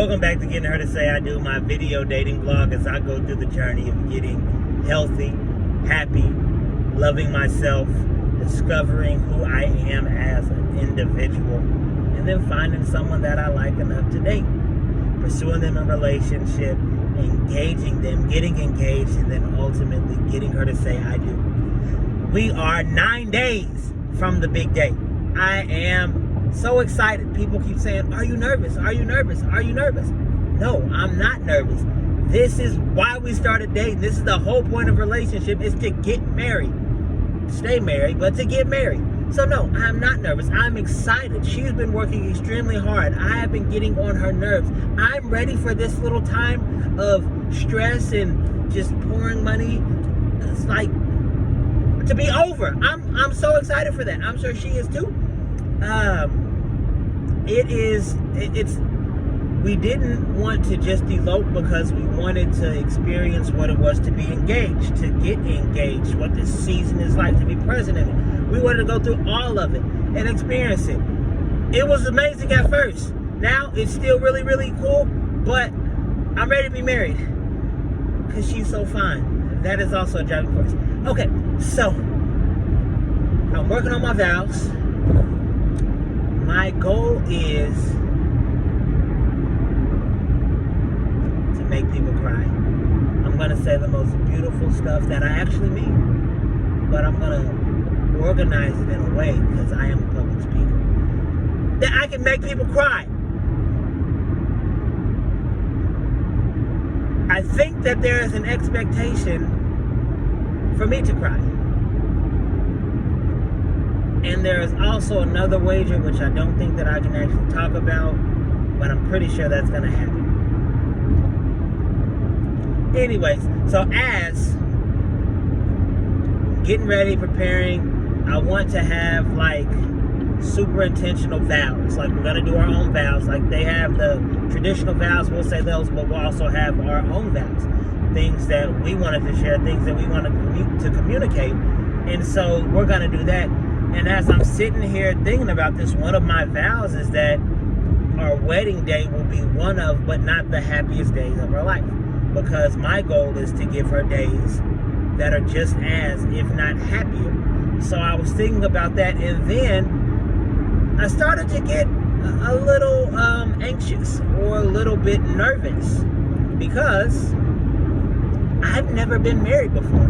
Welcome back to Getting Her to Say I Do, my video dating vlog as I go through the journey of getting healthy, happy, loving myself, discovering who I am as an individual, and then finding someone that I like enough to date, pursuing them in a relationship, engaging them, getting engaged, and then ultimately getting her to say I do. We are 9 days from the big day. I am so excited. People keep saying, are you nervous? Are you nervous? Are you nervous? No, I'm not nervous. This is why we started dating. This is the whole point of relationship, is to get married. Stay married, but to get married. So no, I'm not nervous. I'm excited. She's been working extremely hard. I have been getting on her nerves. I'm ready for this little time of stress and just pouring money. It's like to be over. I'm so excited for that. I'm sure she is too. We didn't want to just elope because we wanted to experience what it was to be engaged, to get engaged, what this season is like, to be present in it. We wanted to go through all of it and experience it. It was amazing at first. Now it's still really, really cool, but I'm ready to be married because she's so fine. That is also a driving force. Okay, so I'm working on my vows. My goal is to make people cry. I'm going to say the most beautiful stuff that I actually mean, but I'm going to organize it in a way, because I am a public speaker, that I can make people cry. I think that there is an expectation for me to cry. And there is also another wager, which I don't think that I can actually talk about, but I'm pretty sure that's going to happen. Anyways, so as getting ready, preparing, I want to have like super intentional vows. Like we're going to do our own vows. Like they have the traditional vows, we'll say those, but we'll also have our own vows. Things that we wanted to share, things that we wanted to communicate. And so we're going to do that. And as I'm sitting here thinking about this, one of my vows is that our wedding day will be one of, but not the happiest days of our life. Because my goal is to give her days that are just as, if not happier. So I was thinking about that, and then I started to get a little anxious or a little bit nervous because I've never been married before.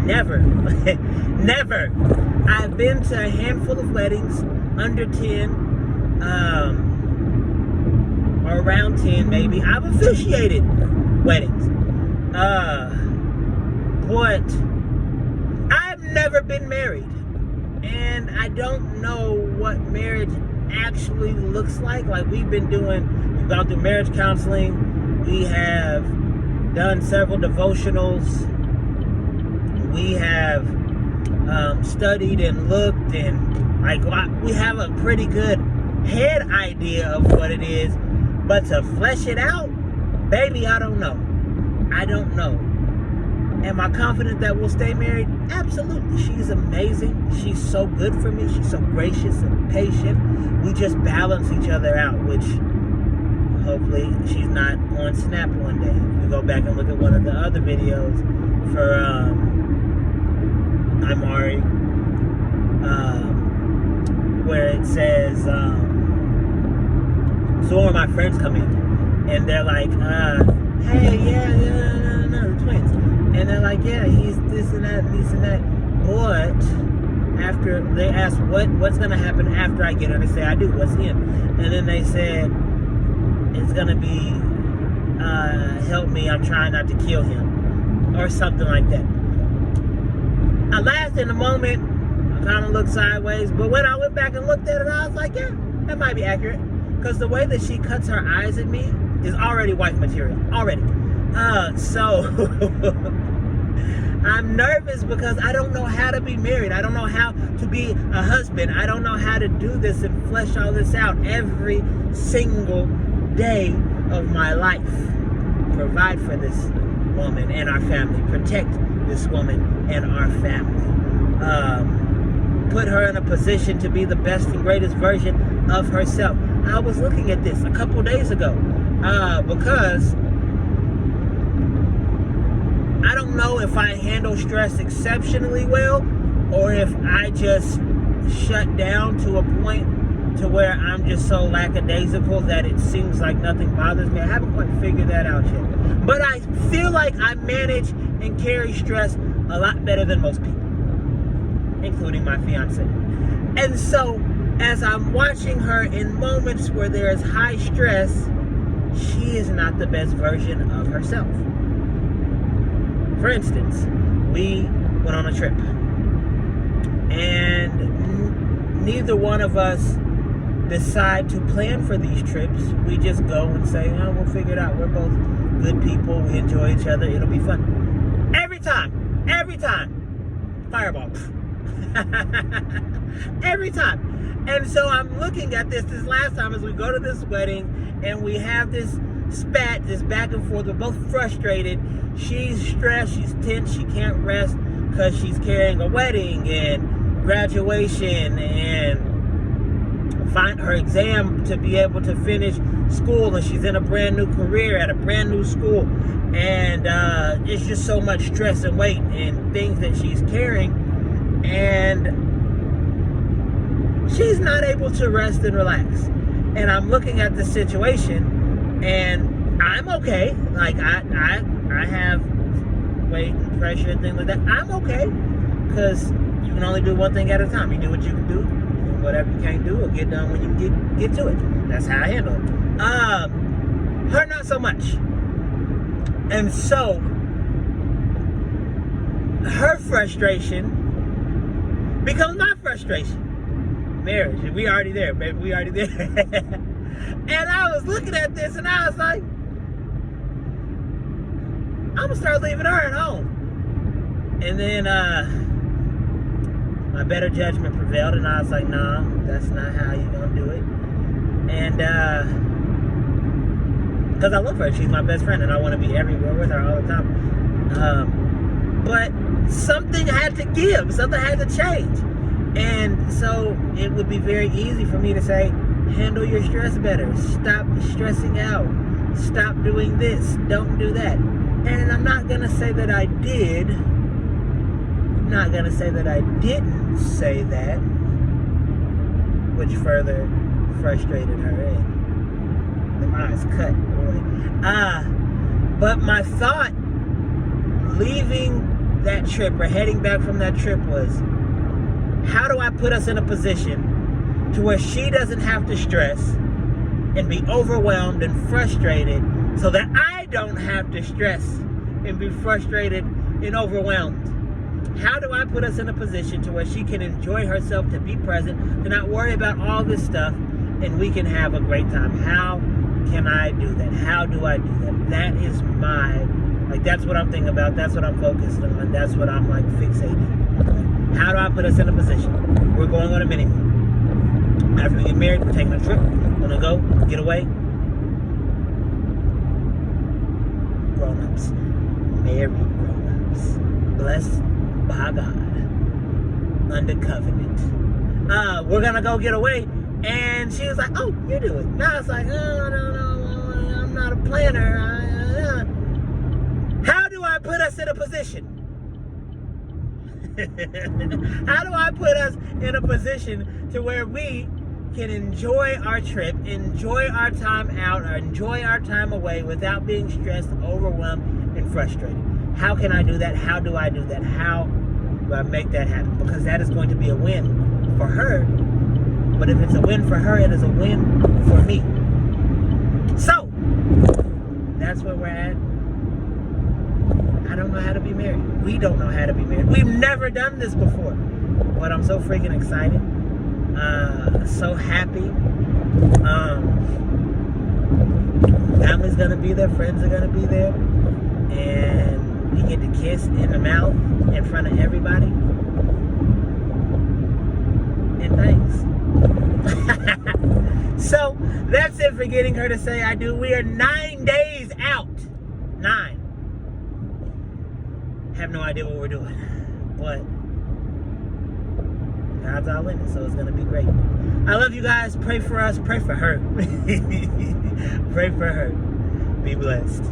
Never. Never. I've been to a handful of weddings, under 10, or around 10 maybe. I've officiated weddings. But I've never been married. And I don't know what marriage actually looks like. Like we've gone through marriage counseling. We have done several devotionals. We have studied and looked, and like we have a pretty good head idea of what it is, but to flesh it out, baby, I don't know. I don't know. Am I confident that we'll stay married? Absolutely. She's amazing. She's so good for me. She's so gracious and patient. We just balance each other out, which hopefully she's not on Snap one day. We go back and look at one of the other videos for I'm Ari, where it says, so when my friends come in, and they're like, hey, no, the twins. And they're like, yeah, he's this and that, and this and that. But after they ask what's going to happen after I get her to say I do, what's in? And then they said, it's going to be, help me, I'm trying not to kill him, or something like that. I laughed in the moment, I kind of looked sideways, but when I went back and looked at it, I was like, yeah, that might be accurate. Because the way that she cuts her eyes at me is already wife material, already. So, I'm nervous because I don't know how to be married. I don't know how to be a husband. I don't know how to do this and flesh all this out every single day of my life. Provide for this woman and our family. Protect this woman and our family. Put her in a position to be the best and greatest version of herself. I was looking at this a couple days ago. Because I don't know if I handle stress exceptionally well, or if I just shut down to a point to where I'm just so lackadaisical that it seems like nothing bothers me. I haven't quite figured that out yet. But I feel like I manage and carry stress a lot better than most people, including my fiance. And so, as I'm watching her in moments where there is high stress, she is not the best version of herself. For instance, we went on a trip, and neither one of us decide to plan for these trips. We just go and say, oh, we'll figure it out. We're both good people. We enjoy each other. It'll be fun. Every time, fireball. Every time. And so I'm looking at this last time as we go to this wedding, and we have this spat, this back and forth. We're both frustrated. She's stressed. She's tense. She can't rest because she's carrying a wedding and graduation and find her exam to be able to finish school, and she's in a brand new career at a brand new school, and it's just so much stress and weight and things that she's carrying, and she's not able to rest and relax. And I'm looking at the situation, and I'm okay. Like I have weight and pressure and things like that. I'm okay, because you can only do one thing at a time. You do what you can do. Whatever you can't do will get done when you get to it. That's how I handle it. Her not so much. And so her frustration becomes my frustration. Marriage. We already there, baby. We already there. And I was looking at this and I was like, I'm gonna start leaving her at home. And then my better judgment prevailed, and I was like, nah, that's not how you're gonna do it. And because I love her, she's my best friend, and I want to be everywhere with her all the time. But something had to give, something had to change. And so it would be very easy for me to say, handle your stress better, stop stressing out, stop doing this, don't do that. And I'm not gonna say that I did. I'm not gonna say that I didn't say that, which further frustrated her. And the eyes cut, boy. But my thought leaving that trip or heading back from that trip was, how do I put us in a position to where she doesn't have to stress and be overwhelmed and frustrated, so that I don't have to stress and be frustrated and overwhelmed? How do I put us in a position to where she can enjoy herself, to be present, to not worry about all this stuff, and we can have a great time? How can I do that? How do I do that? That is that's what I'm thinking about. That's what I'm focused on. That's what I'm fixated. How do I put us in a position? We're going on a mini moon. After we get married, we're taking a trip. We're gonna go, get away. Grown-ups. Married grown-ups. Blessed by God, under covenant. We're gonna go get away, and she was like, "Oh, you do it." And I was like, "Oh, no, I'm not a planner." How do I put us in a position? How do I put us in a position to where we can enjoy our trip, enjoy our time out, or enjoy our time away without being stressed, overwhelmed, and frustrated? How can I do that? How do I do that? How do I make that happen? Because that is going to be a win for her. But if it's a win for her, it is a win for me. So, that's where we're at. I don't know how to be married. We don't know how to be married. We've never done this before. But I'm so freaking excited. So happy. Family's going to be there. Friends are going to be there. And we get to kiss in the mouth in front of everybody. And thanks. So, that's it for getting her to say I do. We are 9 days out. 9. Have no idea what we're doing. But God's all in it, so it's going to be great. I love you guys. Pray for us. Pray for her. Pray for her. Be blessed.